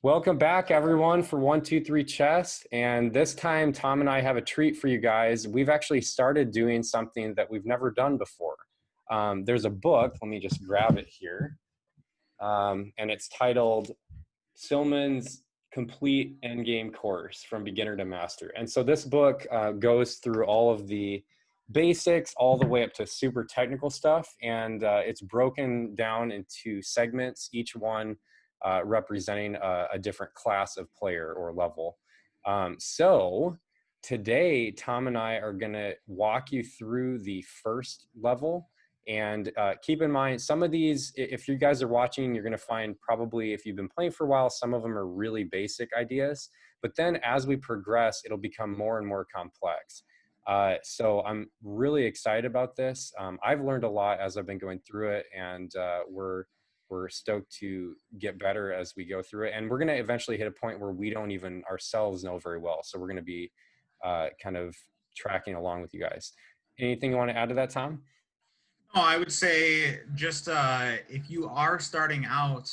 Welcome back, everyone, for 1, 2, 3 Chess. And this time, Tom and I have a treat for you guys. We've actually started doing something that we've never done before. There's a book, let me just grab it here, and it's titled Silman's Complete Endgame Course from Beginner to Master. And so this book goes through all of the basics all the way up to super technical stuff, and it's broken down into segments, each one representing a different class of player or level. So today, Tom and I are going to walk you through the first level. And keep in mind, some of these, if you guys are watching, you're going to find probably, if you've been playing for a while, some of them are really basic ideas. But then as we progress, it'll become more and more complex. So I'm really excited about this. I've learned a lot as I've been going through it, and we're stoked to get better as we go through it. And we're going to eventually hit a point where we don't even ourselves know very well. So we're going to be kind of tracking along with you guys. Anything you want to add to that, Tom? No, I would say just if you are starting out,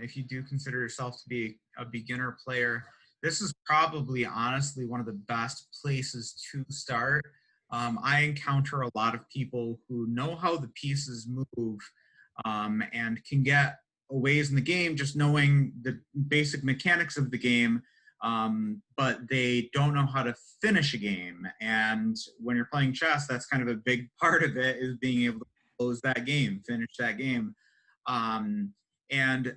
if you do consider yourself to be a beginner player, this is probably honestly one of the best places to start. I encounter a lot of people who know how the pieces move and can get a ways in the game just knowing the basic mechanics of the game, but they don't know how to finish a game. And when you're playing chess, that's kind of a big part of it, is being able to close that game, finish that game. Um, and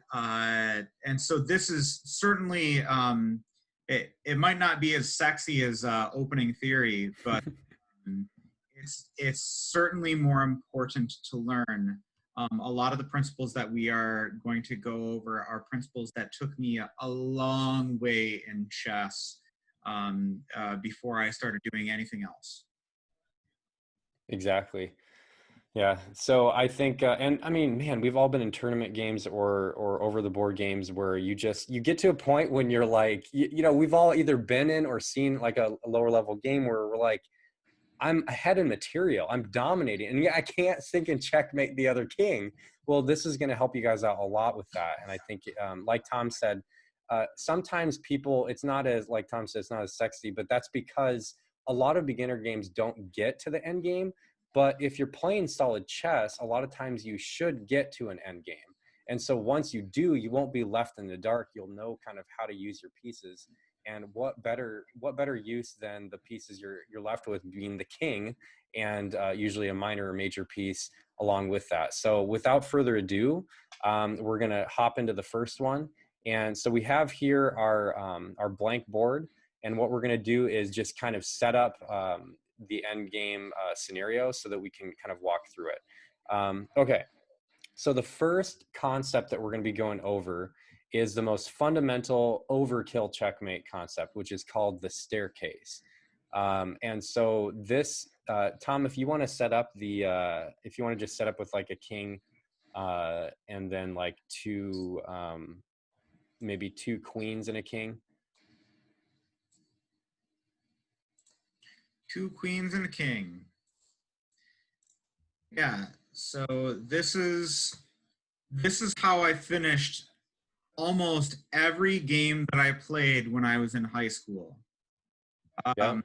so this is certainly it might not be as sexy as opening theory, but it's certainly more important to learn. A lot of the principles that we are going to go over are principles that took me a long way in chess before I started doing anything else. Exactly. Yeah. So I think, and I mean, man, we've all been in tournament games or over the board games where you get to a point when you're like, we've all either been in or seen like a lower level game where we're like, I'm ahead in material, I'm dominating, and yeah, I can't think and checkmate the other king. Well, this is going to help you guys out a lot with that. And I think, like Tom said, sometimes people, it's not as, like Tom said, it's not as sexy, but that's because a lot of beginner games don't get to the end game. But if you're playing solid chess, a lot of times you should get to an end game. And so once you do, you won't be left in the dark. You'll know kind of how to use your pieces. And what better use than the pieces you're left with being the king, and usually a minor or major piece along with that. So without further ado, we're going to hop into the first one. And so we have here our blank board. And what we're going to do is just kind of set up the end game scenario so that we can kind of walk through it. Okay, so the first concept that we're going to be going over is the most fundamental overkill checkmate concept, which is called the staircase. And so this, Tom, if you want to set up if you want to just set up with like a king and then like maybe two queens and a king. Two queens and a king. Yeah, so this is how I finished almost every game that I played when I was in high school. Yeah. Um,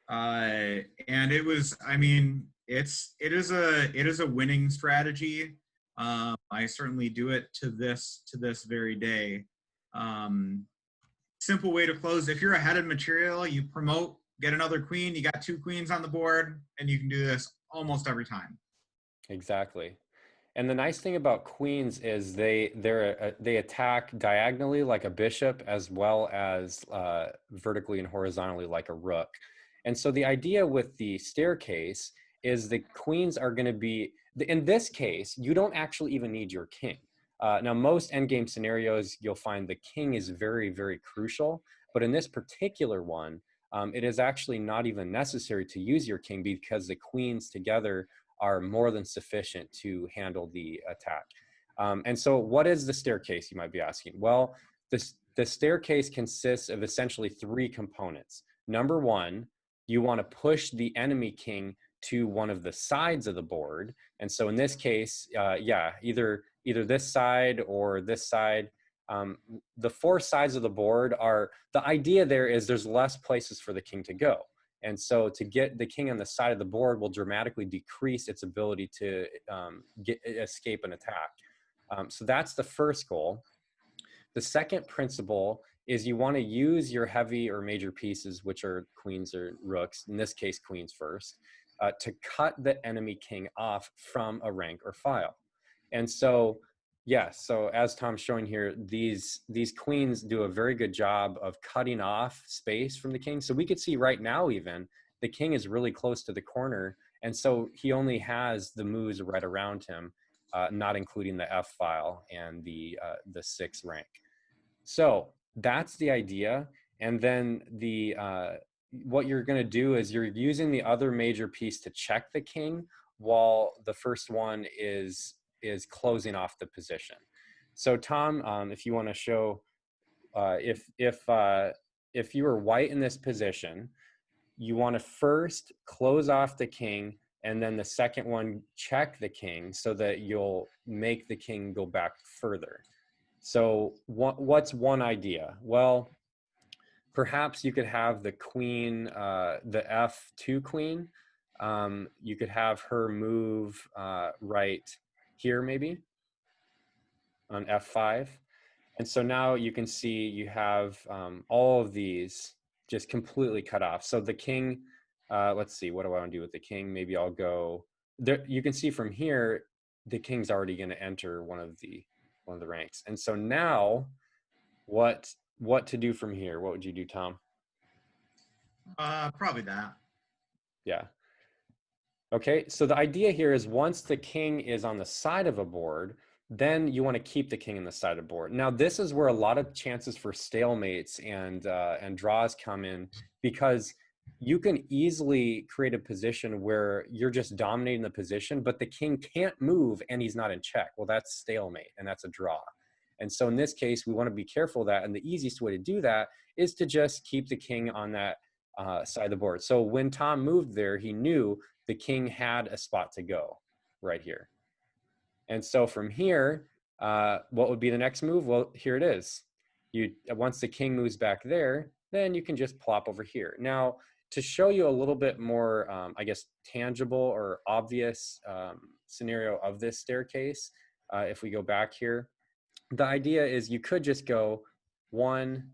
and it was, I mean, it is a winning strategy. I certainly do it to this very day. Um, Simple way to close: if you're ahead in material, you promote, get another queen. You got two queens on the board, and you can do this almost every time. Exactly. And the nice thing about queens is they attack diagonally like a bishop, as well as vertically and horizontally like a rook. And so the idea with the staircase is the queens are going to be, in this case, you don't actually even need your king. Now, most endgame scenarios, you'll find the king is very, very crucial. But in this particular one, it is actually not even necessary to use your king because the queens together are more than sufficient to handle the attack. And so what is the staircase, you might be asking? Well, the staircase consists of essentially three components. Number one, you want to push the enemy king to one of the sides of the board. And so in this case, yeah, either this side or this side. The four sides of the board are, the idea there is there's less places for the king to go. And so to get the king on the side of the board will dramatically decrease its ability to escape an attack. So that's the first goal. The second principle is you want to use your heavy or major pieces, which are queens or rooks, in this case, queens first, to cut the enemy king off from a rank or file. And so, yes, so as Tom's showing here, these queens do a very good job of cutting off space from the king. So we could see right now even, the king is really close to the corner, and so he only has the moves right around him, not including the F file and the 6 rank. So that's the idea. And then what you're going to do is you're using the other major piece to check the king while the first one is closing off the position. So Tom, if you want to show, if you were white in this position, you want to first close off the king, and then the second one check the king so that you'll make the king go back further. So what's one idea? Well, perhaps you could have the queen, the F2 queen. You could have her move right here, maybe on F5. And so now you can see you have all of these just completely cut off. So the king, let's see, what do I want to do with the king? Maybe I'll go there. You can see from here, the king's already going to enter one of the ranks. And so now what to do from here? What would you do, Tom? Probably that. Yeah. Okay, so the idea here is once the king is on the side of a board, then you want to keep the king on the side of the board. Now, this is where a lot of chances for stalemates and draws come in, because you can easily create a position where you're just dominating the position, but the king can't move and he's not in check. Well, that's stalemate and that's a draw. And so in this case, we want to be careful of that. And the easiest way to do that is to just keep the king on that side of the board. So when Tom moved there, he knew the king had a spot to go right here. And so from here, what would be the next move? Well, here it is. Once the king moves back there, then you can just plop over here. Now, to show you a little bit more, I guess, tangible or obvious scenario of this staircase, if we go back here, the idea is you could just go 1,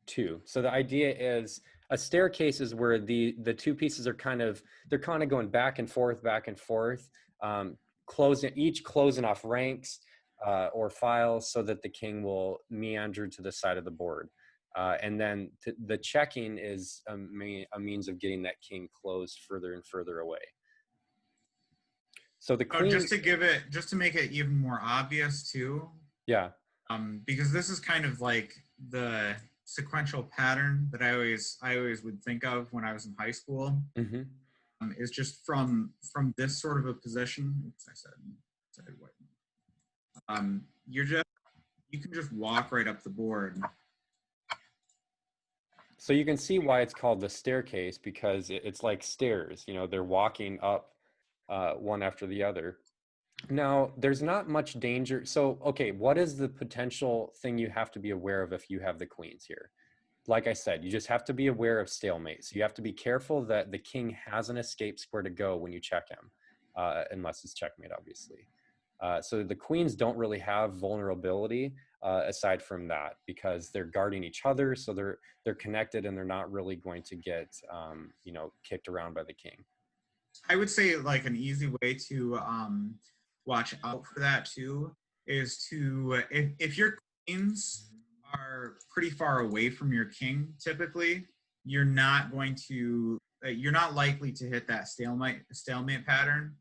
2. So the idea is a staircase is where the two pieces are they're kind of going back and forth, each closing off ranks or files so that the king will meander to the side of the board. And then the checking is a means of getting that king closed further and further away. So the queen, just to make it even more obvious too. Yeah. Because this is kind of like the sequential pattern that I always would think of when I was in high school. Mm-hmm. Is just from this sort of a position. Oops, I said white. You can just walk right up the board. So you can see why it's called the staircase, because it's like stairs. You know, they're walking up one after the other. Now, there's not much danger. So, okay, what is the potential thing you have to be aware of if you have the queens here? Like I said, you just have to be aware of stalemate. So you have to be careful that the king has an escape square to go when you check him, unless it's checkmate, obviously. So the queens don't really have vulnerability aside from that, because they're guarding each other. So they're connected and they're not really going to get, kicked around by the king. I would say like an easy way to watch out for that too is to, if your queens are pretty far away from your king, typically you're not likely to hit that stalemate pattern.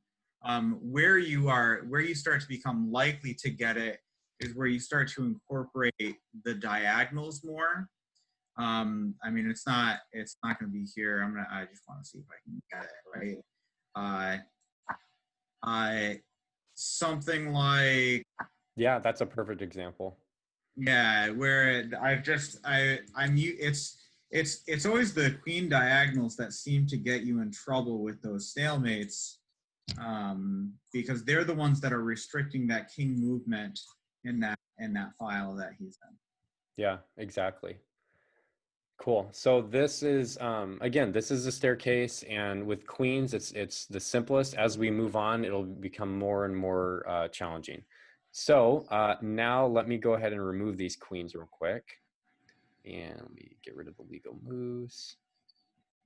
Where you start to become likely to get it is where you start to incorporate the diagonals more. I mean, it's not going to be here. I just want to see if I can get it right. Something like, yeah, that's a perfect example. Yeah, where it's always the queen diagonals that seem to get you in trouble with those stalemates, because they're the ones that are restricting that king movement in that in that file that he's in. Yeah, exactly. Cool. So this is again, this is a staircase, and with queens, it's the simplest. As we move on, it'll become more and more challenging. So now let me go ahead and remove these queens real quick, and let me get rid of the legal moves.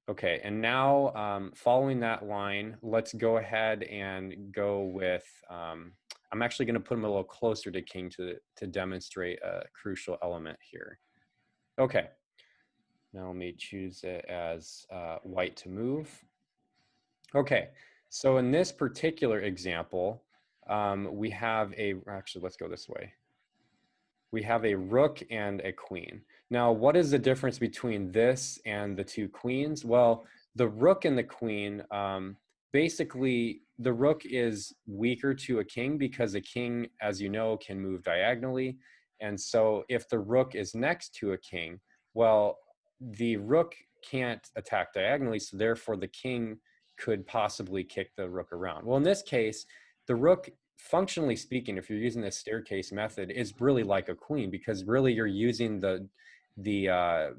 Okay, and now following that line, let's go ahead and go with. I'm actually going to put them a little closer to king to demonstrate a crucial element here. Okay. Now let me choose it as white to move. Okay, so in this particular example, we have actually, let's go this way. We have a rook and a queen. Now, what is the difference between this and the two queens? Well, the rook and the queen, basically, the rook is weaker to a king because a king, as you know, can move diagonally. And so if the rook is next to a king, well, the rook can't attack diagonally, so therefore the king could possibly kick the rook around. Well, in this case, the rook, functionally speaking, if you're using the staircase method, is really like a queen, because really you're using the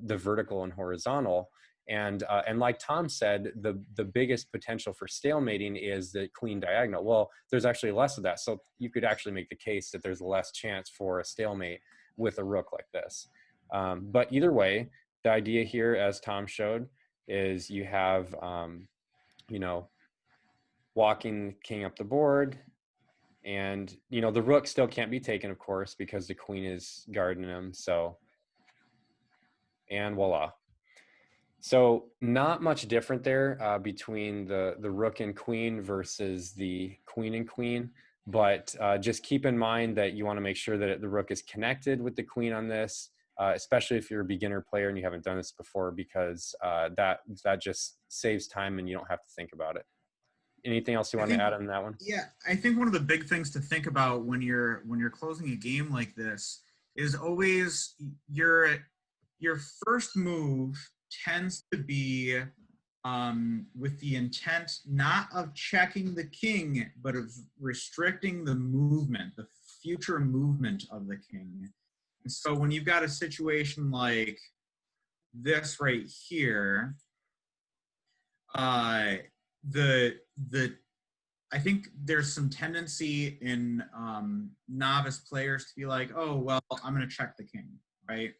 vertical and horizontal. And like Tom said, the biggest potential for stalemating is the queen diagonal. Well, there's actually less of that. So you could actually make the case that there's less chance for a stalemate with a rook like this. But either way, the idea here, as Tom showed, is you have, you know, walking king up the board, and the rook still can't be taken, of course, because the queen is guarding him. So, and voila. So not much different there between the rook and queen versus the queen and queen, but just keep in mind that you want to make sure that the rook is connected with the queen on this, especially if you're a beginner player and you haven't done this before, because that just saves time and you don't have to think about it. Anything else you want to add on that one? Yeah, I think one of the big things to think about when you're closing a game like this is always your first move tends to be with the intent not of checking the king, but of restricting the movement, the future movement of the king. And so when you've got a situation like this right here, the I think there's some tendency in novice players to be like, oh, well, I'm going to check the king, right?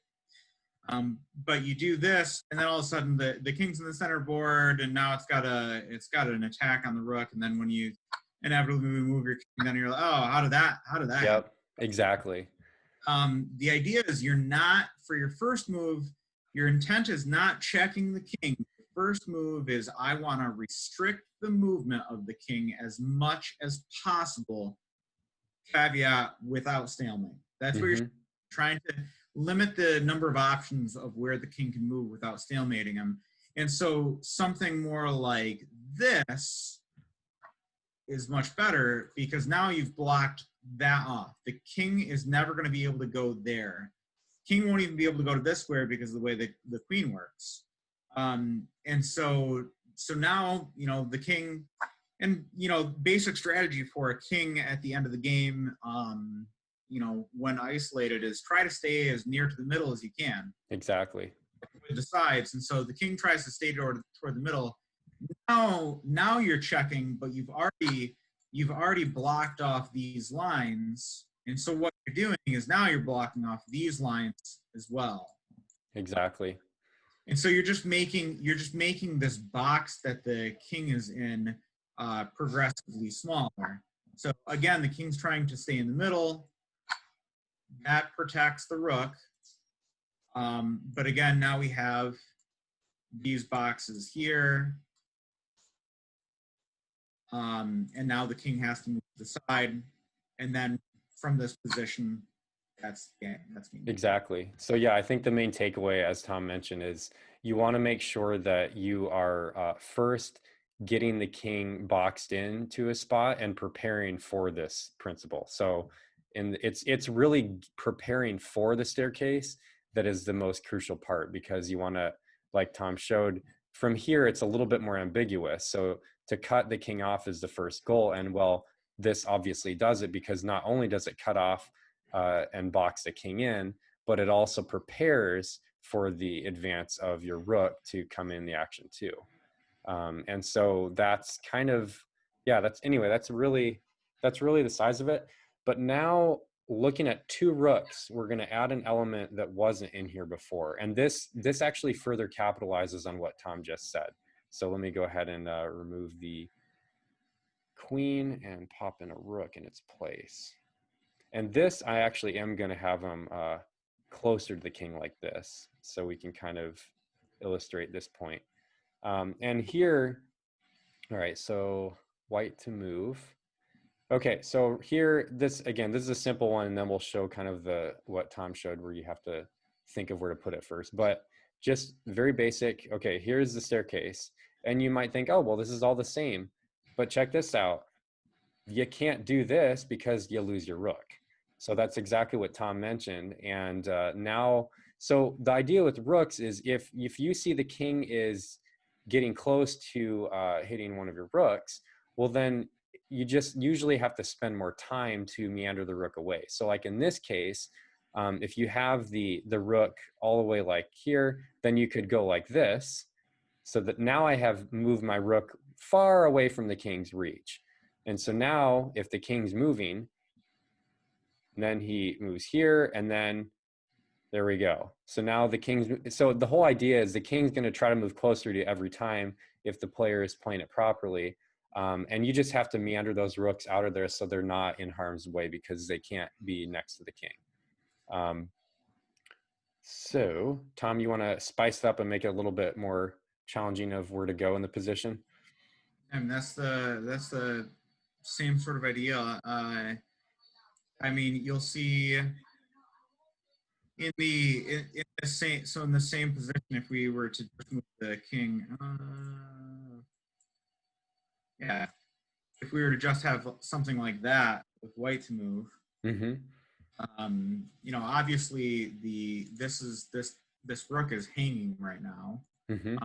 But you do this, and then all of a sudden the king's in the center board, and now it's got an attack on the rook, and then when you inevitably move your king, then you're like, oh, how did that happen? Yep, exactly. The idea is you're not, for your first move, your intent is not checking the king. Your first move is I want to restrict the movement of the king as much as possible, caveat without stalemate. That's what you're trying to limit the number of options of where the king can move without stalemating him. And so something more like this is much better because now you've blocked that off. The king is never going to be able to go there. King won't even be able to go to this square because of the way the queen works. And so now, the king, and, basic strategy for a king at the end of the game, when isolated, is try to stay as near to the middle as you can. Exactly. It decides. And so the king tries to stay toward the middle. Now you're checking, but you've already blocked off these lines. And so what you're doing is now you're blocking off these lines as well. Exactly. And so you're just making this box that the king is in progressively smaller. So again, the king's trying to stay in the middle. That protects the rook. But again, now we have these boxes here. And now the king has to move to the side. And then from this position, that's game. Exactly. So yeah, I think the main takeaway, as Tom mentioned, is you want to make sure that you are first getting the king boxed into a spot and preparing for this principle. So, and it's really preparing for the staircase that is the most crucial part, because you want to, like Tom showed, from here it's a little bit more ambiguous. So to cut the king off is the first goal, and well, this obviously does it, because not only does it cut off and box the king in, but it also prepares for the advance of your rook to come in the action too. And so that's kind of, yeah, that's really the size of it. But now looking at two rooks, we're going to add an element that wasn't in here before. And this actually further capitalizes on what Tom just said. So let me go ahead and remove the queen and pop in a rook in its place. And this, I actually am going to have them closer to the king like this, so we can kind of illustrate this point. And here, all right, so white to move. Okay, so here, this is a simple one, and then we'll show kind of what Tom showed where you have to think of where to put it first. But just very basic. Okay, here's the staircase. And you might think, oh, well, this is all the same. But check this out. You can't do this because you lose your rook. So that's exactly what Tom mentioned. And now, so the idea with rooks is if you see the king is getting close to hitting one of your rooks, well, then you just usually have to spend more time to meander the rook away. So like in this case, if you have the rook all the way like here, then you could go like this, so that now I have moved my rook far away from the king's reach. And so now if the king's moving, then he moves here, and then there we go. So now the king's, so the whole idea is the king's going to try to move closer to you every time if the player is playing it properly. And you just have to meander those rooks out of there so they're not in harm's way because they can't be next to the king. So Tom, you want to spice it up and make it a little bit more challenging of where to go in the position? And that's the same sort of idea. I mean, you'll see in the same, so in the same position, if we were to just move the king, yeah, if we were to just have something like that with white to move, Mm-hmm. you know, obviously this rook is hanging right now. Mm-hmm.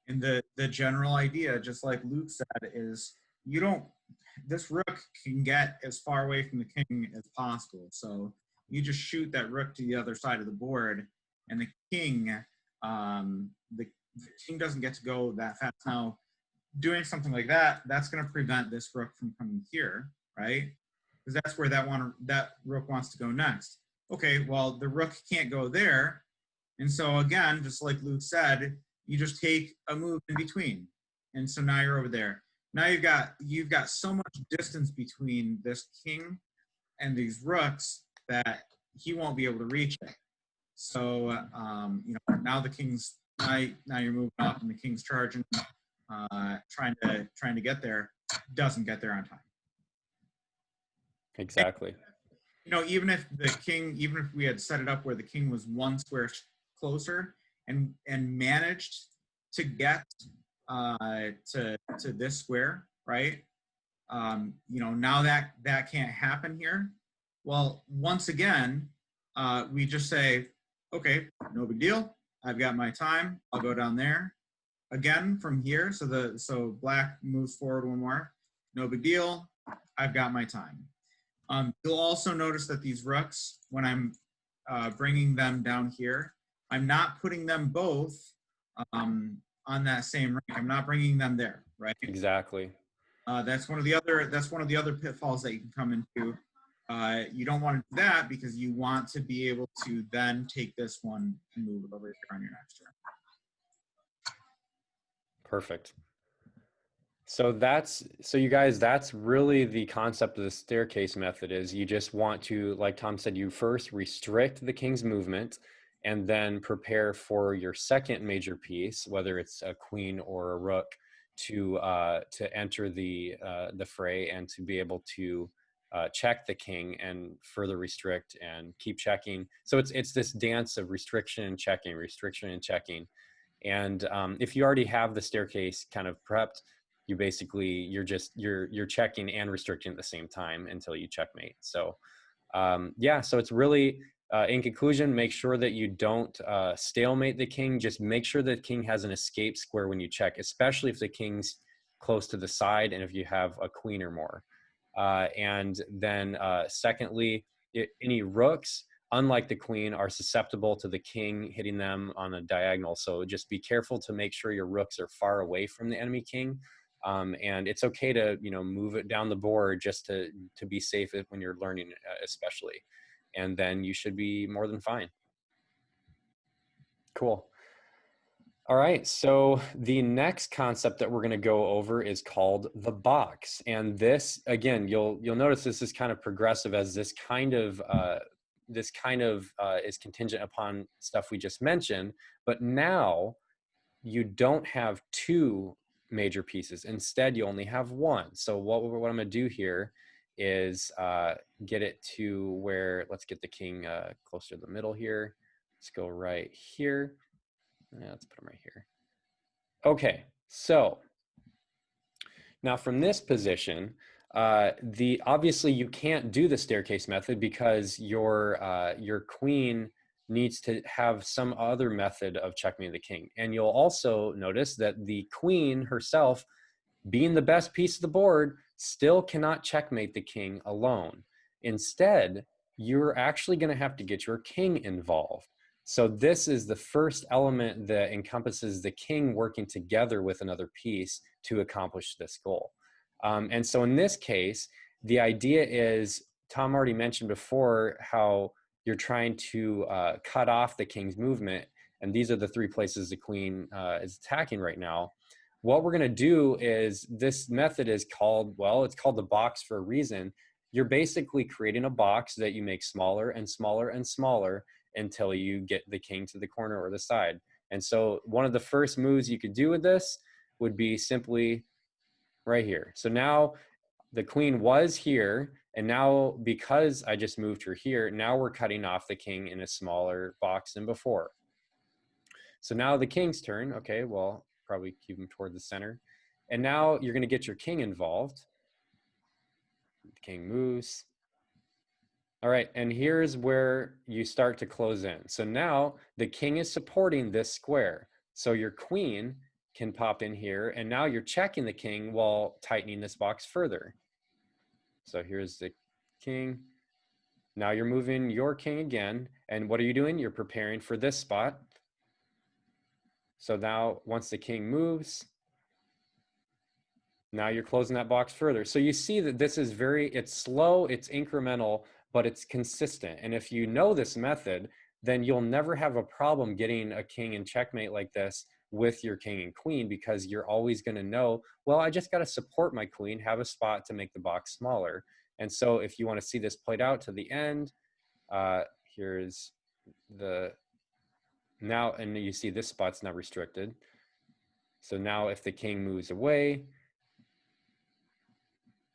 And the general idea, just like Luke said, is you don't, this rook can get as far away from the king as possible. So you just shoot that rook to the other side of the board, and the king doesn't get to go that fast. Now, doing something like that, that's going to prevent this rook from coming here, right? Because that's where that rook wants to go next. Okay, well, the rook can't go there, and so again, just like Luke said, you just take a move in between. And so now you're over there. Now you've got so much distance between this king and these rooks that he won't be able to reach it. So you know, now the king's now you're moving up and the king's charging, trying to get there, doesn't get there on time. Exactly. You know, even if we had set it up where the king was one square closer and managed to get to this square, right? You know, now that can't happen here. Well, once again, we just say, okay, no big deal. I've got my time. I'll go down there again from here. So black moves forward one more. No big deal. I've got my time. You'll also notice that these rooks, when I'm bringing them down here, I'm not putting them both on that same rank. I'm not bringing them there, right? Exactly. That's one of the other pitfalls that you can come into. You don't want to do that because you want to be able to then take this one and move it over here on your next turn. Perfect. So you guys, that's really the concept of the staircase method. Is you just want to, like Tom said, you first restrict the king's movement and then prepare for your second major piece, whether it's a queen or a rook, to enter the fray and to be able to check the king and further restrict and keep checking. So it's this dance of restriction and checking, restriction and checking. And if you already have the staircase kind of prepped, you basically you're checking and restricting at the same time until you checkmate. So yeah, so it's really in conclusion, make sure that you don't stalemate the king. Just make sure the king has an escape square when you check, especially if the king's close to the side and if you have a queen or more. And then secondly, any rooks, unlike the queen, are susceptible to the king hitting them on a diagonal. So just be careful to make sure your rooks are far away from the enemy king. And it's okay to, you know, move it down the board just to be safe when you're learning, especially. And then you should be more than fine. Cool. All right, so the next concept that we're going to go over is called the box, and this, again, you'll notice this is kind of progressive, as this kind of is contingent upon stuff we just mentioned. But now you don't have two major pieces. Instead, you only have one. So what I'm going to do here is get it to where, let's get the king closer to the middle here. Let's go right here. Yeah, let's put him right here. Okay, so now from this position, obviously you can't do the staircase method because your queen needs to have some other method of checkmating the king. And you'll also notice that the queen herself, being the best piece of the board, still cannot checkmate the king alone. Instead, you're actually going to have to get your king involved. So this is the first element that encompasses the king working together with another piece to accomplish this goal. And so in this case, the idea is, Tom already mentioned before how you're trying to cut off the king's movement. And these are the three places the queen is attacking right now. What we're going to do is, this method is called, well, it's called the box for a reason. You're basically creating a box that you make smaller and smaller and smaller until you get the king to the corner or the side. And so one of the first moves you could do with this would be simply right here. So now the queen was here, and now because I just moved her here, now we're cutting off the king in a smaller box than before. So now the king's turn. Okay, well, probably keep him toward the center. And now you're going to get your king involved. The king moves. All right, and here's where you start to close in. So now the king is supporting this square. So your queen can pop in here, and now you're checking the king while tightening this box further. So here's the king. Now you're moving your king again, and what are you doing? You're preparing for this spot. So now once the king moves, now you're closing that box further. So you see that this is it's slow, it's incremental, but it's consistent. And if you know this method, then you'll never have a problem getting a king in checkmate like this with your king and queen, because you're always going to know, well, I just got to support my queen, have a spot to make the box smaller. And so if you want to see this played out to the end, here's now, and you see this spot's not restricted. So now if the king moves away,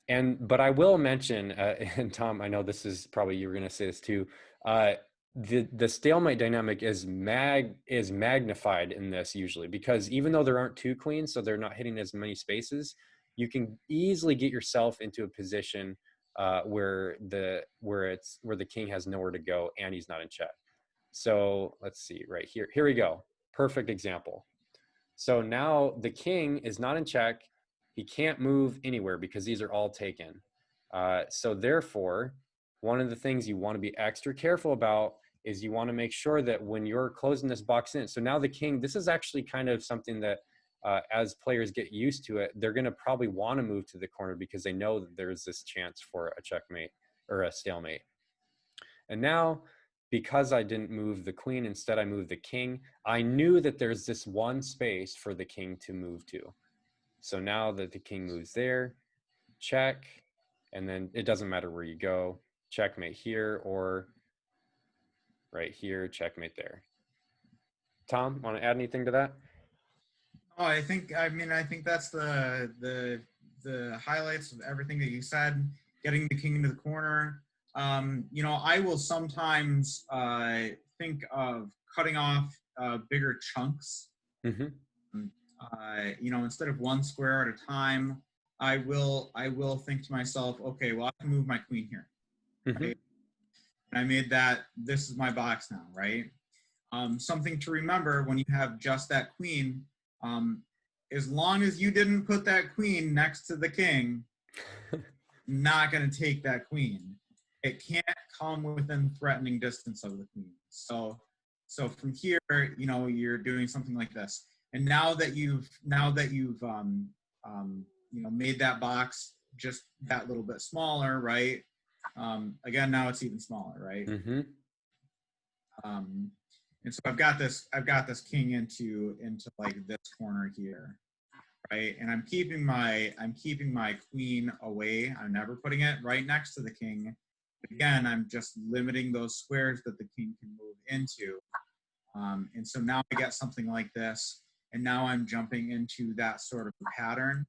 but I will mention, and Tom, I know this is probably, you were going to say this too, the stalemate dynamic is magnified in this usually, because even though there aren't two queens, so they're not hitting as many spaces, you can easily get yourself into a position where the king has nowhere to go and he's not in check. So let's see right here. Here we go. Perfect example. So now the king is not in check. He can't move anywhere because these are all taken. So therefore, one of the things you want to be extra careful about is you want to make sure that when you're closing this box in, so now the king, this is actually kind of something that as players get used to it, they're going to probably want to move to the corner because they know that there's this chance for a checkmate or a stalemate. And now, because I didn't move the queen, instead I moved the king, I knew that there's this one space for the king to move to. So now that the king moves there, check, and then it doesn't matter where you go, checkmate here or right here, checkmate there. Tom, want to add anything to that? Oh, I think that's the highlights of everything that you said. Getting the king into the corner. I will sometimes think of cutting off bigger chunks. Mm-hmm. Instead of one square at a time, I will think to myself, okay, well, I can move my queen here. Mm-hmm. Right? And I made that. This is my box now, right? Something to remember when you have just that queen. As long as you didn't put that queen next to the king, not going to take that queen. it can't come within threatening distance of the queen. So from here, you're doing something like this. And now that you've made that box just that little bit smaller, right? Again, now it's even smaller, right? Mm-hmm. And so I've got this king into like this corner here, right? And I'm keeping my queen away. I'm never putting it right next to the king. Again, I'm just limiting those squares that the king can move into. And so now I get something like this, and now I'm jumping into that sort of pattern,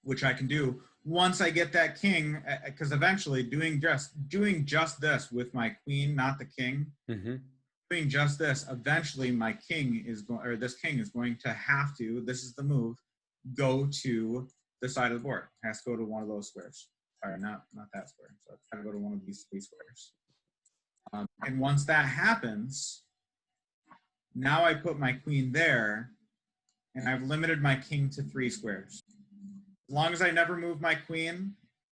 which I can do once I get that king, because eventually doing just this with my queen, not the king, doing just this, eventually my king is going, or this king is going to have to, this is the move, go to the side of the board. It has to go to one of those squares. Sorry, not that square. So it's got to go to one of these three squares. And once that happens, now I put my queen there, and I've limited my king to 3 squares. As long as I never move my queen,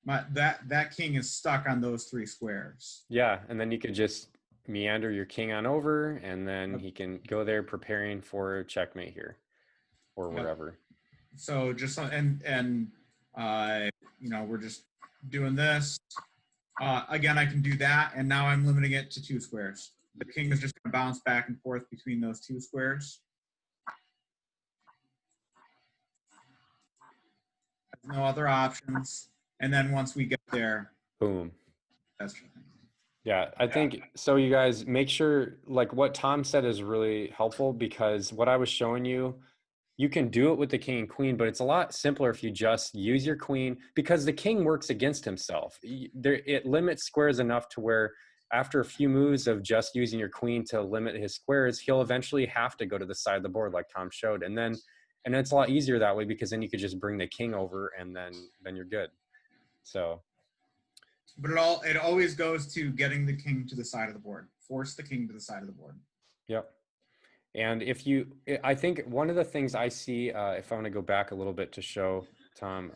that king is stuck on those 3 squares. Yeah, and then you could just meander your king on over, and then he can go there preparing for checkmate here, or whatever. So just we're just doing this. Again, I can do that, and now I'm limiting it to 2 squares. The king is just going to bounce back and forth between those 2 squares. There's no other options. And then once we get there, boom. That's true. Yeah, I think so. You guys make sure, like what Tom said is really helpful, because what I was showing you, you can do it with the king and queen, but it's a lot simpler if you just use your queen, because the king works against himself. It limits squares enough to where after a few moves of just using your queen to limit his squares, he'll eventually have to go to the side of the board like Tom showed. And then it's a lot easier that way, because then you could just bring the king over, and then you're good. So. But it always goes to getting the king to the side of the board. Force the king to the side of the board. Yep. And I think one of the things I see, if I want to go back a little bit to show Tom,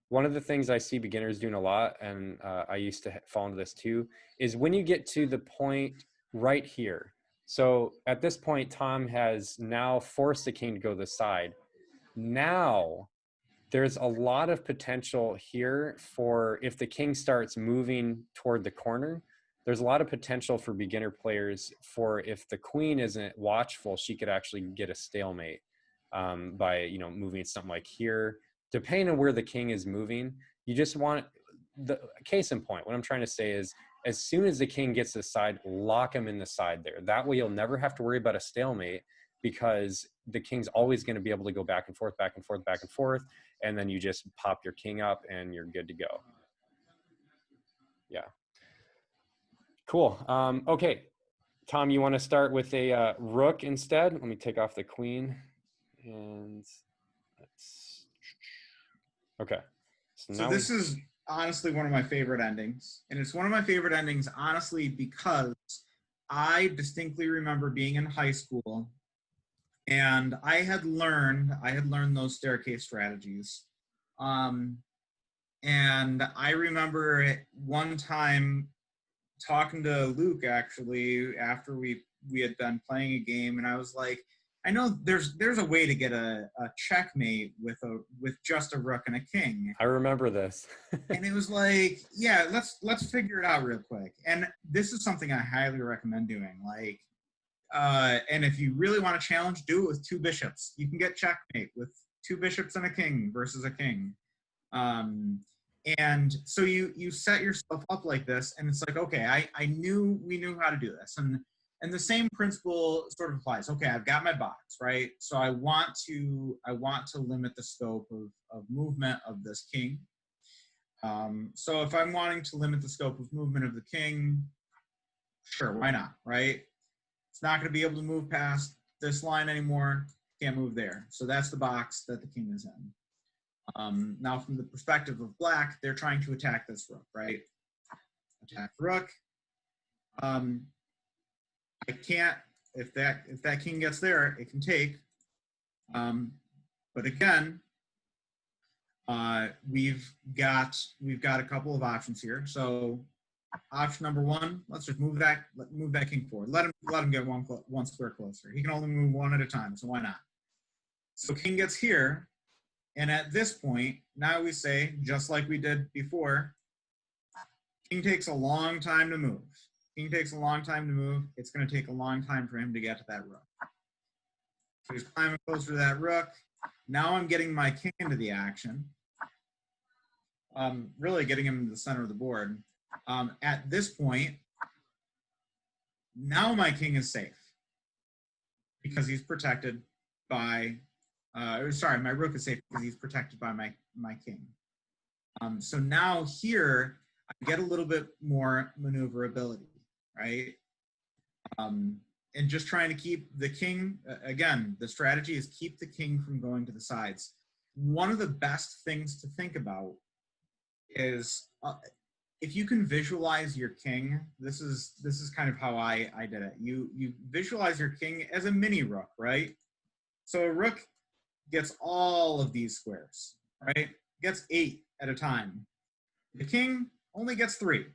one of the things I see beginners doing a lot, and I used to fall into this too, is when you get to the point right here. So at this point, Tom has now forced the king to go to the side. Now there's a lot of potential here for, if the king starts moving toward the corner, there's a lot of potential for beginner players for, if the queen isn't watchful, she could actually get a stalemate by, moving something like here. Depending on where the king is moving, you just want, the case in point, what I'm trying to say is, as soon as the king gets to the side, lock him in the side there. That way you'll never have to worry about a stalemate, because the king's always going to be able to go back and forth, back and forth, back and forth. And then you just pop your king up and you're good to go. Yeah. Cool. Okay. Tom, you want to start with a rook instead? Let me take off the queen. And okay. So this is honestly one of my favorite endings. And it's one of my favorite endings, honestly, because I distinctly remember being in high school, and I had learned those staircase strategies. And I remember one time talking to Luke, actually, after we had been playing a game, and I was like, I know there's a way to get a checkmate with just a rook and a king. I remember this. And it was like, yeah, let's figure it out real quick. And this is something I highly recommend doing. Like, and if you really want to challenge, do it with 2 bishops. You can get checkmate with 2 bishops and a king versus a king. And so you set yourself up like this, and it's like, okay, we knew how to do this. And the same principle sort of applies. Okay, I've got my box, right? So I want to limit the scope of movement of this king. So if I'm wanting to limit the scope of movement of the king, sure, why not, right? It's not going to be able to move past this line anymore. Can't move there. So that's the box that the king is in. Now, from the perspective of black, they're trying to attack this rook, right? Attack the rook. I can't, if that king gets there, it can take. But again, We've got a couple of options here. So option number one, let's just move that king forward. Let him get one square closer. He can only move one at a time, so why not? So king gets here, and at this point, now we say, just like we did before, king takes a long time to move. King takes a long time to move. It's going to take a long time for him to get to that rook. So he's climbing closer to that rook. Now I'm getting my king into the action. Really getting him to the center of the board. At this point, now my king is safe because he's protected by, my rook is safe because he's protected by my king. So now here, I get a little bit more maneuverability, right? And just trying to keep the king, again, the strategy is keep the king from going to the sides. One of the best things to think about is if you can visualize your king, this is kind of how I did it. You visualize your king as a mini rook, right? So a rook gets all of these squares, right? Gets 8 at a time. The king only gets 3.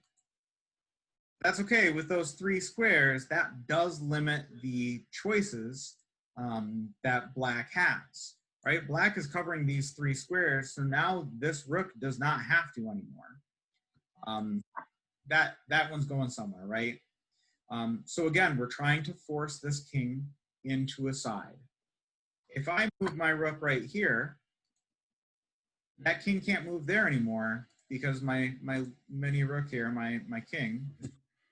That's okay. With those 3 squares, that does limit the choices that black has, right? Black is covering these 3 squares, so now this rook does not have to anymore. That one's going somewhere, right? So again, we're trying to force this king into a side. If I move my rook right here, that king can't move there anymore because my mini rook here, my king,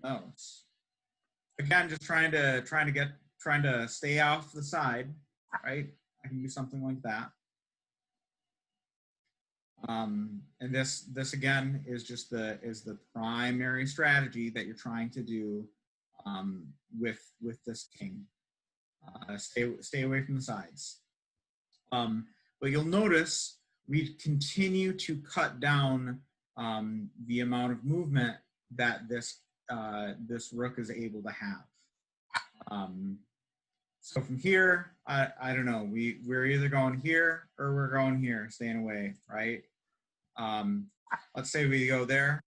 knows. Again, just trying to stay off the side, right? I can do something like that. And this again is just the primary strategy that you're trying to do with this king. Stay away from the sides. But you'll notice we continue to cut down the amount of movement that this rook is able to have. So from here, I don't know. We're either going here or we're going here, staying away, right? Let's say we go there.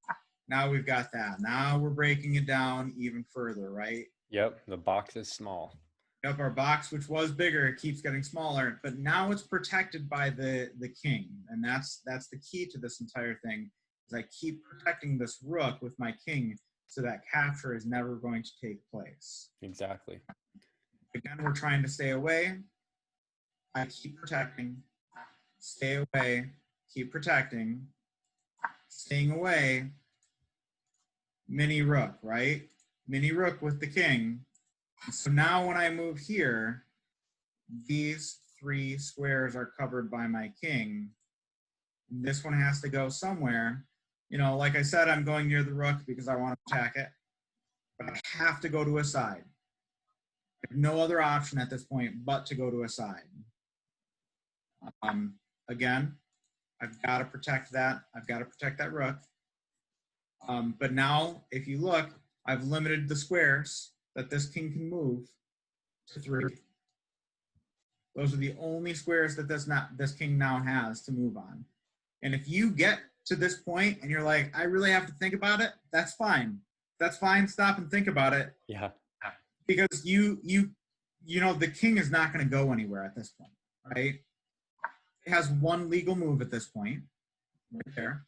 Now we've got that. Now we're breaking it down even further, right? Yep, the box is small. Yep, our box, which was bigger, it keeps getting smaller, but now it's protected by the king, and that's the key to this entire thing. Is I keep protecting this rook with my king, so that capture is never going to take place. Exactly. Again, we're trying to stay away. I keep protecting, stay away, keep protecting, staying away. Mini rook, right? Mini rook with the king. So now when I move here, these 3 squares are covered by my king. This one has to go somewhere. You know, like I said, I'm going near the rook because I want to attack it. But I have to go to a side. I have no other option at this point but to go to a side. Again, I've got to protect that. I've got to protect that rook. But now, if you look, I've limited the squares that this king can move to 3. Those are the only squares that this king now has to move on. And if you get to this point and you're like, I really have to think about it, that's fine. That's fine. Stop and think about it. Yeah. Because you know the king is not going to go anywhere at this point, right? It has one legal move at this point, right there.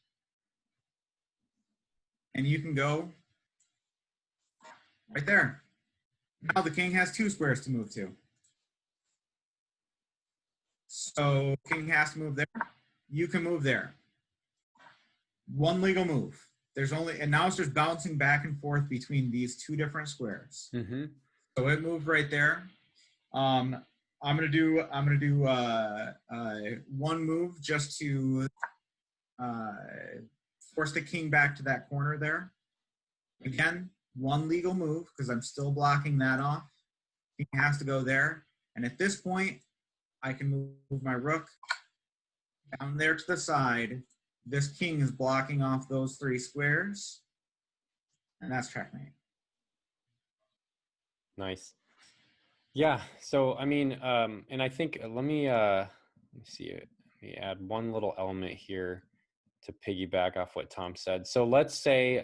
And you can go right there. Now the king has 2 squares to move to. So king has to move there. You can move there. One legal move. And now it's just bouncing back and forth between these 2 different squares. Mm-hmm. So it moved right there. I'm gonna do one move just to force the king back to that corner there. Again, one legal move because I'm still blocking that off. King has to go there. And at this point, I can move my rook down there to the side. This king is blocking off those 3 squares. And that's checkmate. Nice. Yeah. So, I mean, and I think, let me see it. Let me add one little element here to piggyback off what Tom said. So let's say,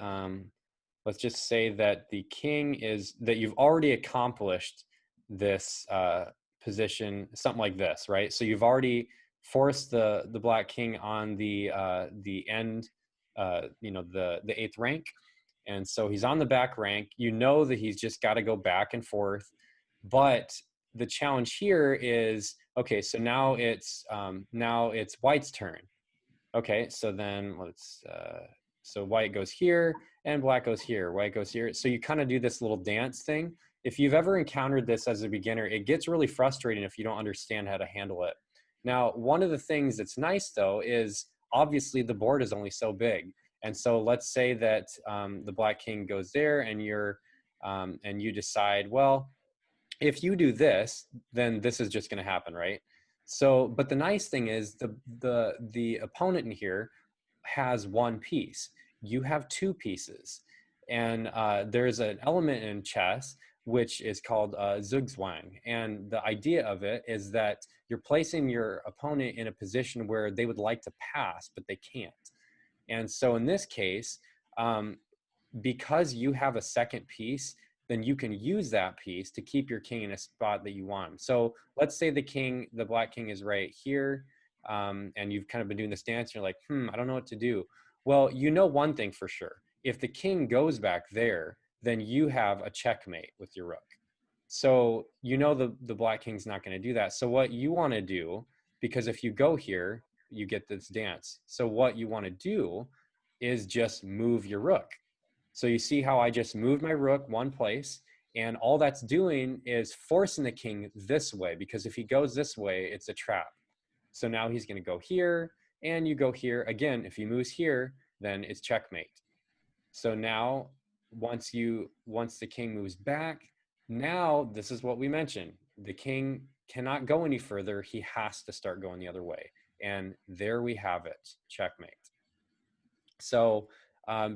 let's just say that the king is, that you've already accomplished this position, something like this, right? So you've already forced the black king on the end, you know, the eighth rank. And so he's on the back rank. You know that he's just got to go back and forth. But the challenge here is, okay, so now it's white's turn. Okay, so then let's, so white goes here and black goes here, white goes here. So you kind of do this little dance thing. If you've ever encountered this as a beginner, it gets really frustrating if you don't understand how to handle it. Now, one of the things that's nice though is obviously the board is only so big. And so let's say that the black king goes there and and you decide, well, if you do this, then this is just going to happen, right? So, but the nice thing is the opponent in here has one piece. You have two pieces, and there's an element in chess which is called zugzwang, and the idea of it is that you're placing your opponent in a position where they would like to pass, but they can't. And so in this case, um, because you have a second piece, then you can use that piece to keep your king in a spot that you want him. So let's say the black king is right here, and you've kind of been doing this dance, and you're like, I don't know what to do. Well, you know one thing for sure. If the king goes back there, then you have a checkmate with your rook. So you know the black king's not going to do that. So what you want to do, because if you go here, you get this dance. So what you want to do is just move your rook. So you see how I just moved my rook one place, and all that's doing is forcing the king this way, because if he goes this way, it's a trap. So now he's going to go here, and you go here. Again, if he moves here, then it's checkmate. So now once the king moves back, now this is what we mentioned. The king cannot go any further. He has to start going the other way. And there we have it, checkmate. So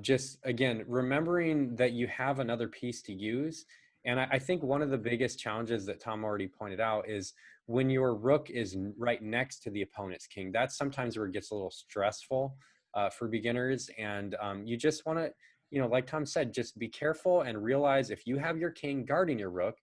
just again, remembering that you have another piece to use. And I think one of the biggest challenges that Tom already pointed out is when your rook is right next to the opponent's king, that's sometimes where it gets a little stressful for beginners. And you just want to, you know, like Tom said, just be careful and realize if you have your king guarding your rook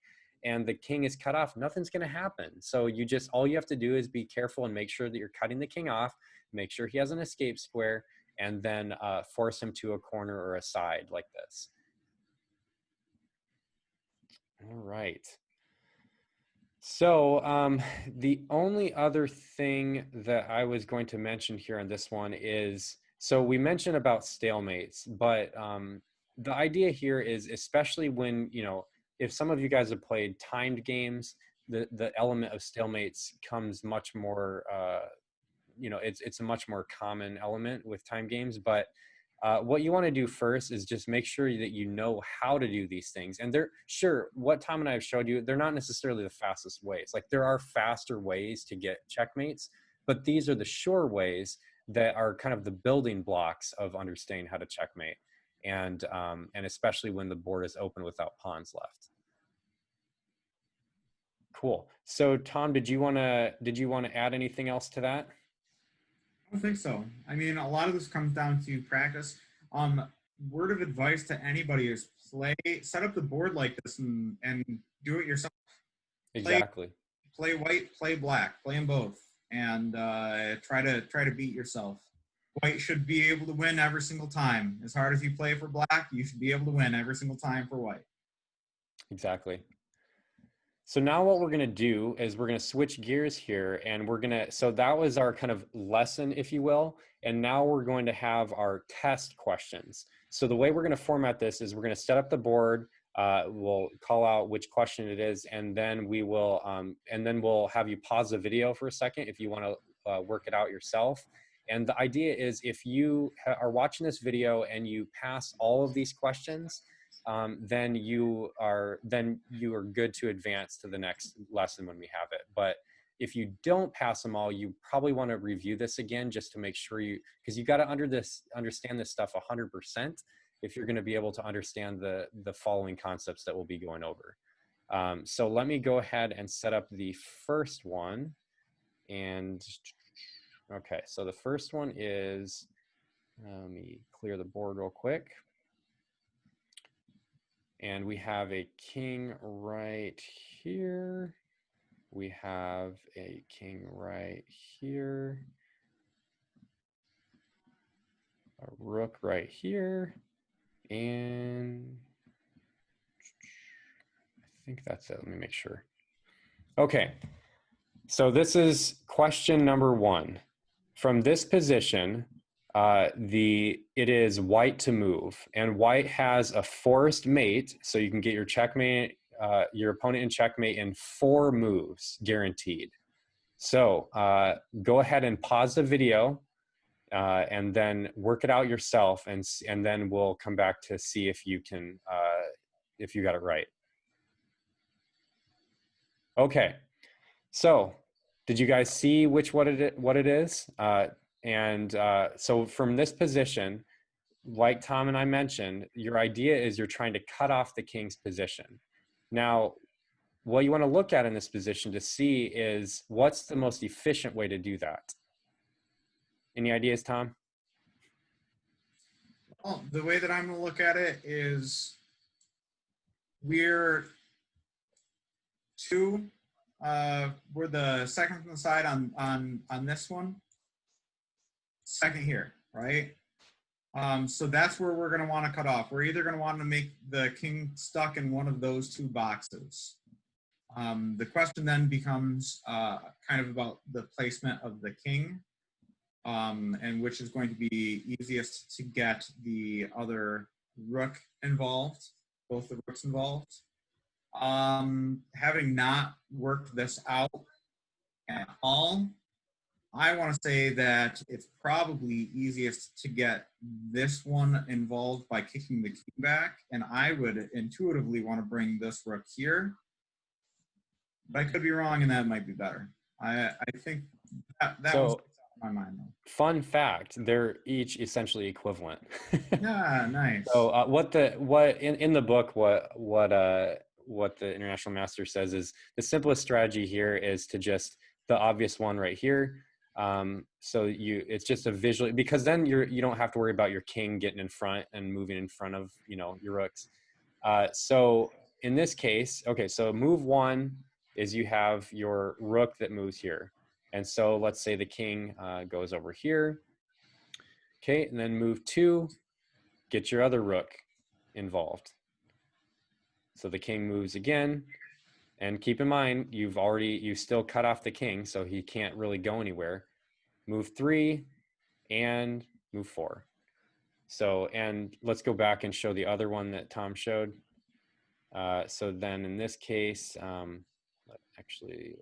and the king is cut off, nothing's going to happen. So you just, all you have to do is be careful and make sure that you're cutting the king off, make sure he has an escape square, and then force him to a corner or a side like this. All right. So the only other thing that I was going to mention here on this one is, so we mentioned about stalemates, but the idea here is, especially when, you know, if some of you guys have played timed games, the element of stalemates comes much more, you know, it's a much more common element with time games. But what you want to do first is just make sure that you know how to do these things. And they're, sure, what Tom and I have showed you, they're not necessarily the fastest ways. Like, there are faster ways to get checkmates, but these are the sure ways that are kind of the building blocks of understanding how to checkmate. And especially when the board is open without pawns left. Cool. So Tom, did you want to add anything else to that? I don't think so. I mean, a lot of this comes down to practice. Word of advice to anybody is set up the board like this and do it yourself. Play, Exactly. play white, play black, play them both, and try to beat yourself. White should be able to win every single time. As hard as you play for black, you should be able to win every single time for white. Exactly. So now what we're going to do is we're going to switch gears here, and so that was our kind of lesson, if you will. And now we're going to have our test questions. So the way we're going to format this is we're going to set up the board. We'll call out which question it is, and then we'll have you pause the video for a second if you want to work it out yourself. And the idea is, if you are watching this video and you pass all of these questions, then you are good to advance to the next lesson when we have it. But if you don't pass them all, you probably want to review this again just to make sure because you got to understand this stuff 100% if you're going to be able to understand the following concepts that we'll be going over. So let me go ahead and set up the first one, and Okay, so the first one is, let me clear the board real quick. And we have a king right here. We have a king right here. A rook right here. And I think that's it. Let me make sure. Okay, so this is question number 1. From this position, it is white to move, and white has a forced mate, so you can get your checkmate, your opponent in checkmate in 4 moves, guaranteed. So go ahead and pause the video, and then work it out yourself, and then we'll come back to see if you can, if you got it right. Okay. So, did you guys see what it is? So from this position, like Tom and I mentioned, your idea is you're trying to cut off the king's position. Now, what you want to look at in this position to see is what's the most efficient way to do that. Any ideas, Tom? Well, the way that I'm going to look at it is we're two. We're the second from the side on this one. Second here, right? So that's where we're going to want to cut off. We're either going to want to make the king stuck in one of those 2 boxes. The question then becomes kind of about the placement of the king, and which is going to be easiest to get the other rook involved, both the rooks involved. Having not worked this out at all, I want to say that it's probably easiest to get this one involved by kicking the king back, and I would intuitively want to bring this rook here. But I could be wrong, and that might be better. I think that was my mind, though. Fun fact: they're each essentially equivalent. Yeah, nice. So in the book, what the International Master says is the simplest strategy here is to just the obvious one right here. So it's just a visual, because then you don't have to worry about your king getting in front and moving in front of your rooks. So in this case, okay, so move 1 is you have your rook that moves here, and so let's say the king goes over here. Okay, and then move 2. Get your other rook involved. So the king moves again, and keep in mind you still cut off the king, so he can't really go anywhere. Move 3 and move 4. So, and let's go back and show the other one that Tom showed. So then in this case, actually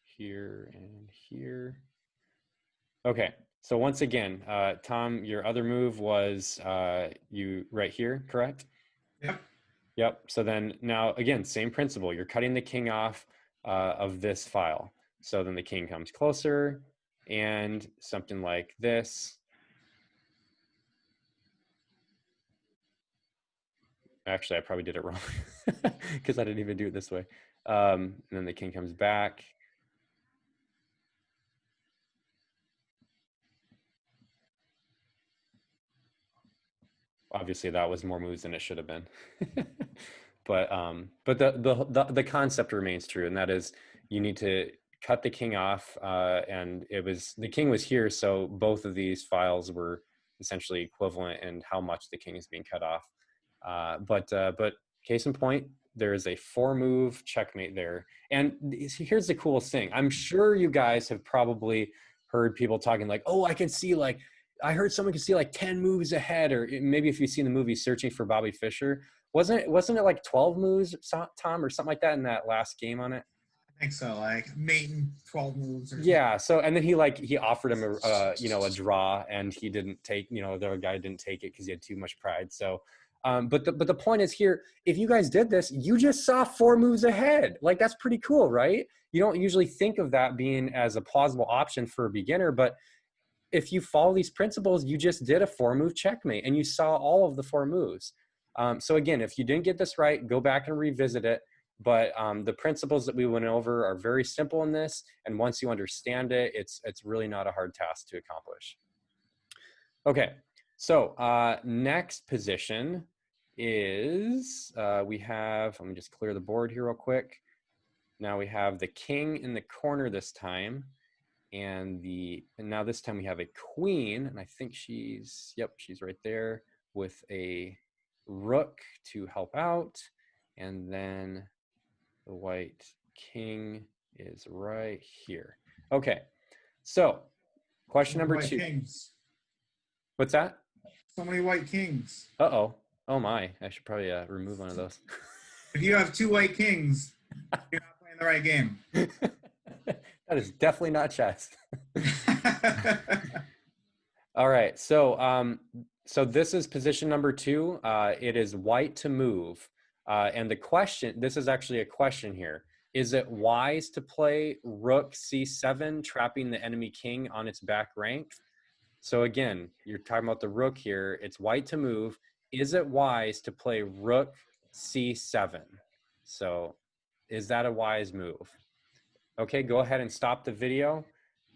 here and here. Okay, so once again, Tom, your other move was you right here, correct? Yep. Yep. So then now again, same principle. You're cutting the king off of this file. So then the king comes closer, and something like this. Actually, I probably did it wrong because I didn't even do it this way. And then the king comes back. Obviously, that was more moves than it should have been. But the concept remains true, and that is you need to cut the king off, and the king was here, so both of these files were essentially equivalent in how much the king is being cut off. But case in point, there is a 4-move checkmate there. And here's the coolest thing. I'm sure you guys have probably heard people talking like, oh, I can see like, I heard someone can see like 10 moves ahead, or maybe if you've seen the movie Searching for Bobby Fischer, wasn't it like 12 moves, Tom, or something like that in that last game on it? I think so, like mating 12 moves or Yeah. So, and then he offered him a draw, and he didn't take, the other guy didn't take it because he had too much pride. So, but the point is here, if you guys did this, you just saw 4 moves ahead. Like, that's pretty cool, right? You don't usually think of that being as a plausible option for a beginner, but if you follow these principles, you just did a 4-move checkmate, and you saw all of the 4 moves. So again, if you didn't get this right, go back and revisit it. but the principles that we went over are very simple in this. And once you understand it, it's really not a hard task to accomplish. Okay, so next position is we have, let me just clear the board here real quick. Now we have the king in the corner this time, and now this time we have a queen, and I think she's, yep, she's right there with a rook to help out, and then the white king is right here. Okay, so question number White 2. kings. What's that? So many white kings. Uh-oh. Oh my, I should probably remove one of those. If you have 2 white kings, you're not playing the right game. That is definitely not chess. All right, so so this is position number 2. It is white to move, and the question. This is actually a question here. Is it wise to play rook c7, trapping the enemy king on its back rank? So again, you're talking about the rook here. It's white to move. Is it wise to play rook c7? So, is that a wise move? Okay, go ahead and stop the video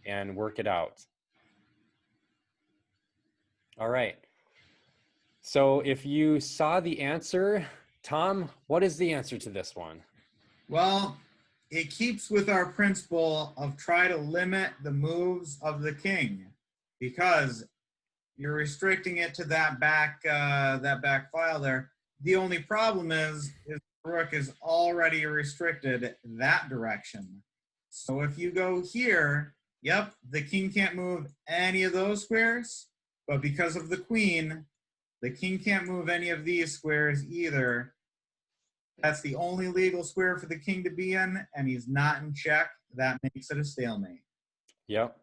and work it out. All right. So if you saw the answer, Tom, what is the answer to this one? Well, it keeps with our principle of try to limit the moves of the king, because you're restricting it to that back file there. The only problem is rook is already restricted that direction. So if you go here, yep, the king can't move any of those squares, but because of the queen, the king can't move any of these squares either. That's the only legal square for the king to be in, and he's not in check. That makes it a stalemate. Yep.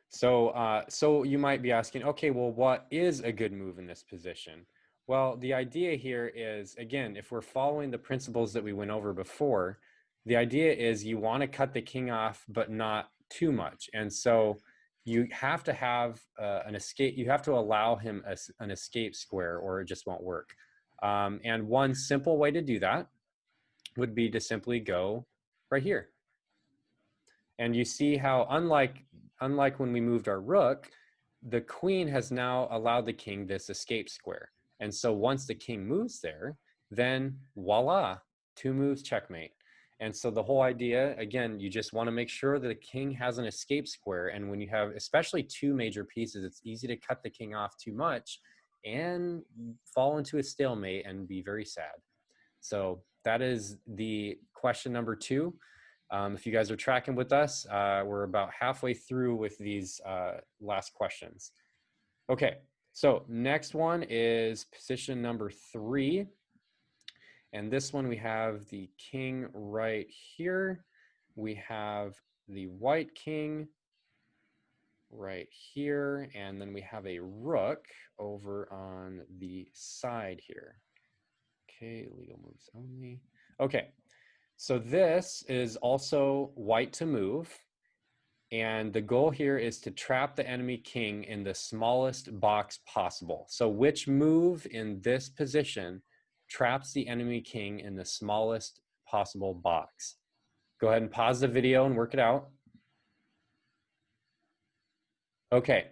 So, so you might be asking, okay, well, what is a good move in this position? Well, the idea here is, again, if we're following the principles that we went over before, the idea is you want to cut the king off, but not too much. And so you have to have an escape. You have to allow him an escape square, or it just won't work. And one simple way to do that would be to simply go right here. And you see how unlike when we moved our rook, the queen has now allowed the king this escape square. And so once the king moves there, then voila, 2 moves, checkmate. And so the whole idea, again, you just want to make sure that the king has an escape square. And when you have especially 2 major pieces, it's easy to cut the king off too much and fall into a stalemate and be very sad. So that is the question number 2. If you guys are tracking with us, we're about halfway through with these last questions. Okay, so next one is position number 3. And this one we have the king right here. We have the white king right here. And then we have a rook over on the side here. Okay, legal moves only. Okay. So this is also white to move. And the goal here is to trap the enemy king in the smallest box possible. So which move in this position traps the enemy king in the smallest possible box? Go ahead and pause the video and work it out. Okay.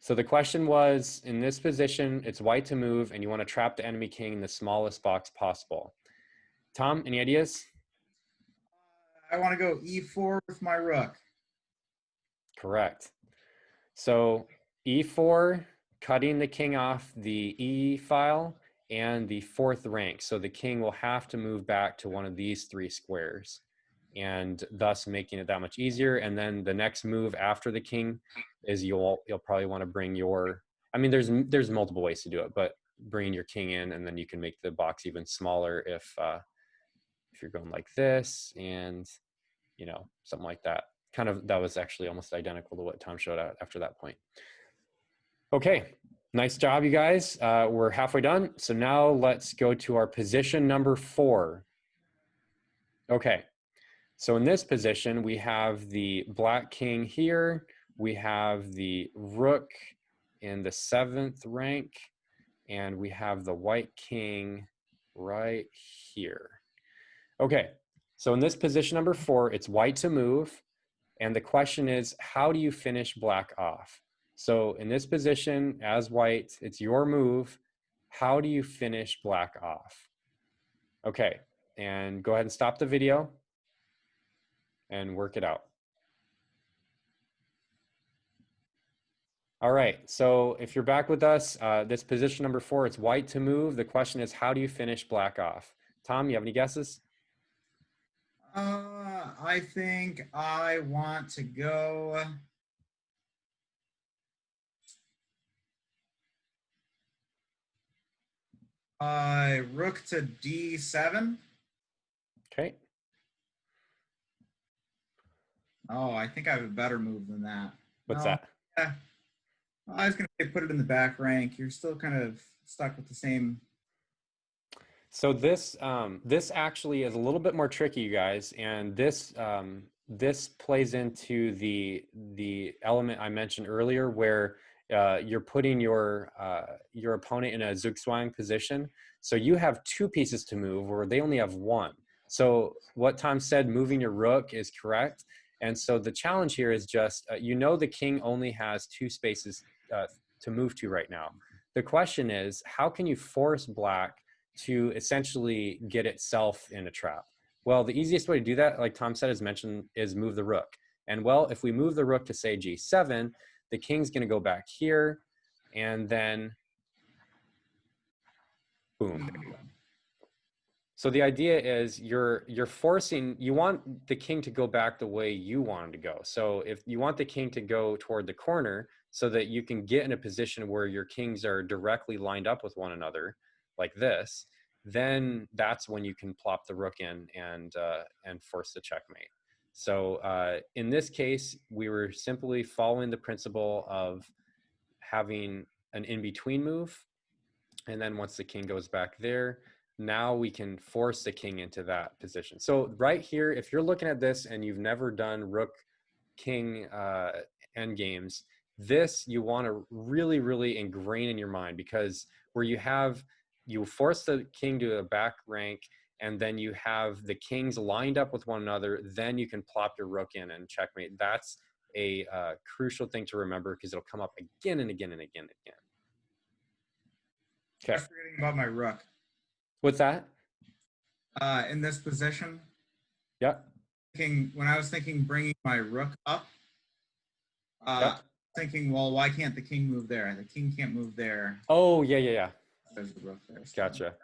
So the question was, in this position, it's white to move, and you want to trap the enemy king in the smallest box possible. Tom, any ideas? I want to go e4 with my rook. Correct. So e4, cutting the king off the e file and the 4th rank. So the king will have to move back to one of these 3 squares, and thus making it that much easier. And then the next move after the king is you'll probably want to bring your, I mean, there's multiple ways to do it, but bringing your king in, and then you can make the box even smaller if you're going like this, and you know, something like that. Kind of, that was actually almost identical to what Tom showed out after that point. Okay, nice job, you guys. We're halfway done. So now let's go to our position number 4. Okay, so in this position, we have the black king here. We have the rook in the 7th rank, and we have the white king right here. Okay, so in this position number 4, it's white to move. And the question is, how do you finish black off? So in this position, as white, it's your move. How do you finish black off? Okay, and go ahead and stop the video and work it out. All right, so if you're back with us, this position number 4, it's white to move. The question is, how do you finish black off? Tom, you have any guesses? I think I want to go rook to d7. Okay. Oh, I think I have a better move than that. What's No, that? yeah. I was going to say put it in the back rank. You're still kind of stuck with the same. So this actually is a little bit more tricky, you guys, and this plays into the element I mentioned earlier, where you're putting your opponent in a zugzwang position. So you have 2 pieces to move, where they only have 1. So what Tom said, moving your rook, is correct. And so the challenge here is just the king only has 2 spaces to move to right now. The question is, how can you force black to essentially get itself in a trap? Well, the easiest way to do that, like Tom said, is move the rook. And well, if we move the rook to say g7, the king's going to go back here, and then boom. So the idea is you're forcing, you want the king to go back the way you want him to go. So if you want the king to go toward the corner so that you can get in a position where your kings are directly lined up with one another like this, then that's when you can plop the rook in and force the checkmate. So in this case, we were simply following the principle of having an in-between move. And then once the king goes back there, now we can force the king into that position. So right here, if you're looking at this and you've never done rook king end games, this you want to really, really ingrain in your mind, because where you force the king to a back rank, and then you have the kings lined up with one another, then you can plop your rook in and checkmate. That's a crucial thing to remember, because it'll come up again and again and again and again. I Okay. was forgetting about my rook. What's that? In this position, Yep. when I was thinking bringing my rook up, Yep. thinking, well, why can't the king move there? The king can't move there. Oh, yeah. There's the rook there. So. Gotcha.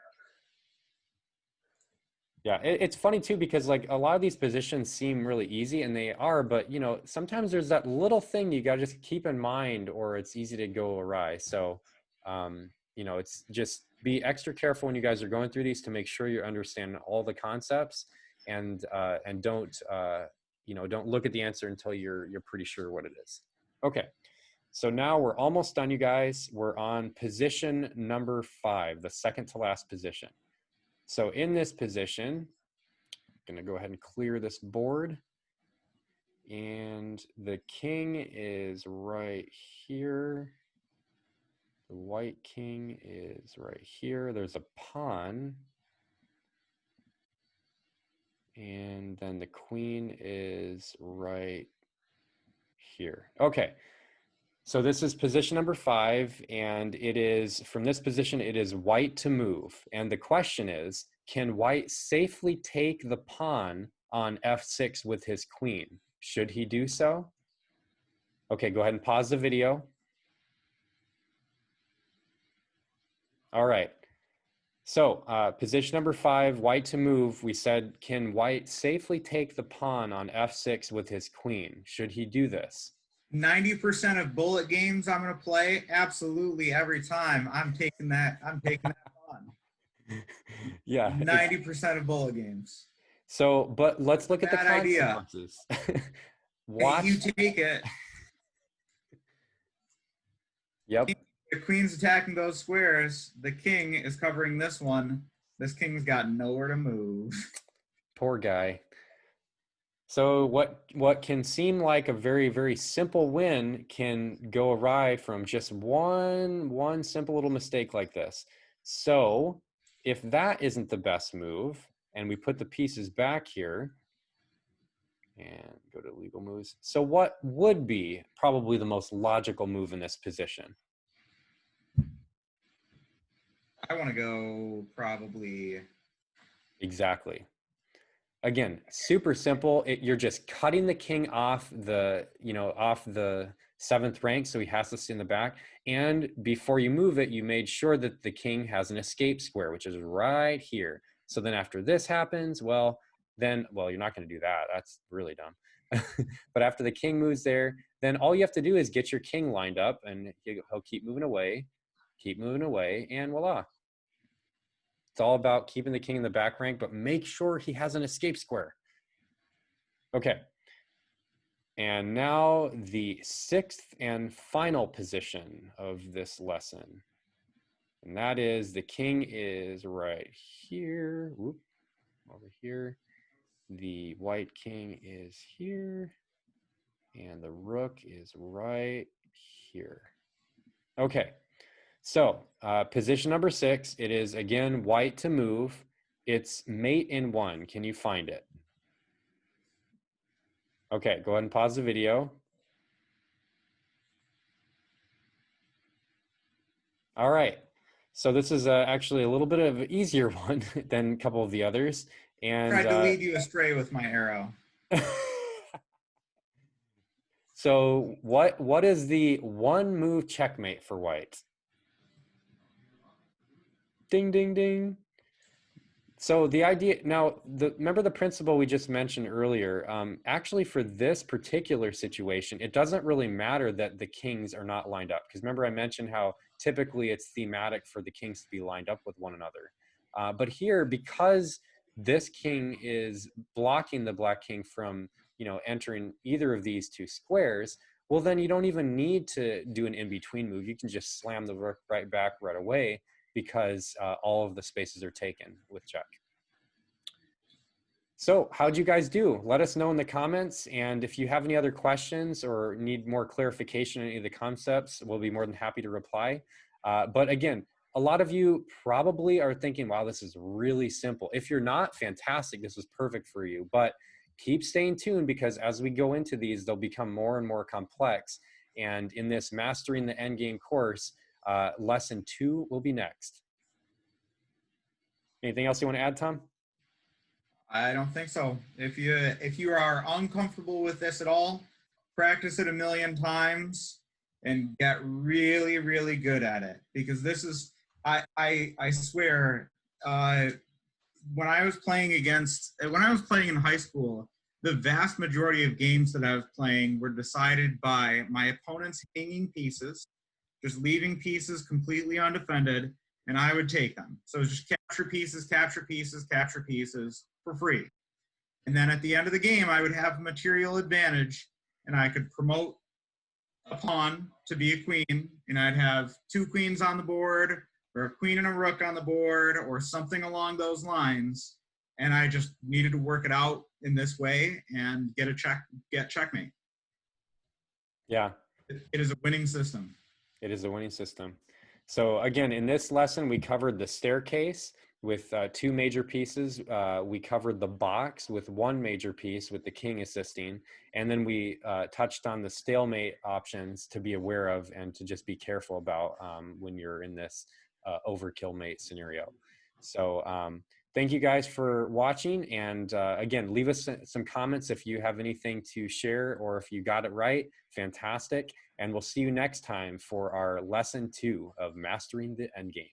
Yeah, it's funny too, because like a lot of these positions seem really easy, and they are, but sometimes there's that little thing you got to just keep in mind, or it's easy to go awry. So, it's just be extra careful when you guys are going through these to make sure you understand all the concepts, and don't look at the answer until you're pretty sure what it is. Okay. So now we're almost done, you guys. We're on position number 5, the second to last position. So in this position, I'm going to go ahead and clear this board. And the king is right here. The white king is right here. There's a pawn. And then the queen is right here. Okay. So this is position number 5, and it is, from this position, it is white to move. And the question is, can white safely take the pawn on f6 with his queen? Should he do so? Okay, go ahead and pause the video. All right. So position number 5, white to move, we said, can white safely take the pawn on f6 with his queen? Should he do this? 90% of bullet games I'm going to play, absolutely every time I'm taking that on. Yeah. 90% of bullet games. So, but let's look at the consequences. Watch. You take it. Yep. The queen's attacking those squares. The king is covering this one. This king's got nowhere to move. Poor guy. So what can seem like a very, very simple win can go awry from just one simple little mistake like this. So if that isn't the best move, and we put the pieces back here and go to legal moves. So what would be probably the most logical move in this position? I want to go probably. Exactly. Again, super simple. You're just cutting the king off the, off the 7th rank, so he has to sit in the back. And before you move it, you made sure that the king has an escape square, which is right here. So then after this happens, well, you're not going to do that. That's really dumb. But after the king moves there, then all you have to do is get your king lined up, and he'll keep moving away, and voila. It's all about keeping the king in the back rank, but make sure he has an escape square. Okay. And now the 6th and final position of this lesson. And that is the king is right here. Whoop, over here. The white king is here. And the rook is right here. Okay. So position number 6, it is again white to move. It's mate in 1. Can you find it? Okay, go ahead and pause the video. All right. So this is actually a little bit of an easier one than a couple of the others. And Tried to lead you astray with my arrow. so what is the one move checkmate for white? Ding, ding, ding. So the idea now, remember the principle we just mentioned earlier. Actually, for this particular situation, it doesn't really matter that the kings are not lined up, because remember I mentioned how typically it's thematic for the kings to be lined up with one another. But here, because this king is blocking the black king from entering either of these two squares, well then you don't even need to do an in-between move. You can just slam the rook right back right away, because all of the spaces are taken with check. So how'd you guys do? Let us know in the comments. And if you have any other questions or need more clarification on any of the concepts, we'll be more than happy to reply. But again, a lot of you probably are thinking, wow, this is really simple. If you're not, fantastic, this is perfect for you. But keep staying tuned, because as we go into these, they'll become more and more complex. And in this Mastering the Endgame course, lesson 2 will be next. Anything else you want to add, Tom? I don't think so. If you are uncomfortable with this at all, practice it a million times and get really, really good at it. Because this is, I swear, when I was playing in high school, the vast majority of games that I was playing were decided by my opponent's hanging pieces, just leaving pieces completely undefended, and I would take them. So just capture pieces, capture pieces, capture pieces for free. And then at the end of the game, I would have material advantage, and I could promote a pawn to be a queen, and I'd have 2 queens on the board, or a queen and a rook on the board, or something along those lines. And I just needed to work it out in this way and get checkmate. Yeah. It is a winning system. It is a winning system. So again, in this lesson, we covered the staircase with 2 major pieces. We covered the box with 1 major piece with the king assisting. And then we touched on the stalemate options to be aware of and to just be careful about when you're in this overkill mate scenario. So thank you guys for watching. And again, leave us some comments if you have anything to share or if you got it right. Fantastic. And we'll see you next time for our lesson 2 of Mastering the Endgame.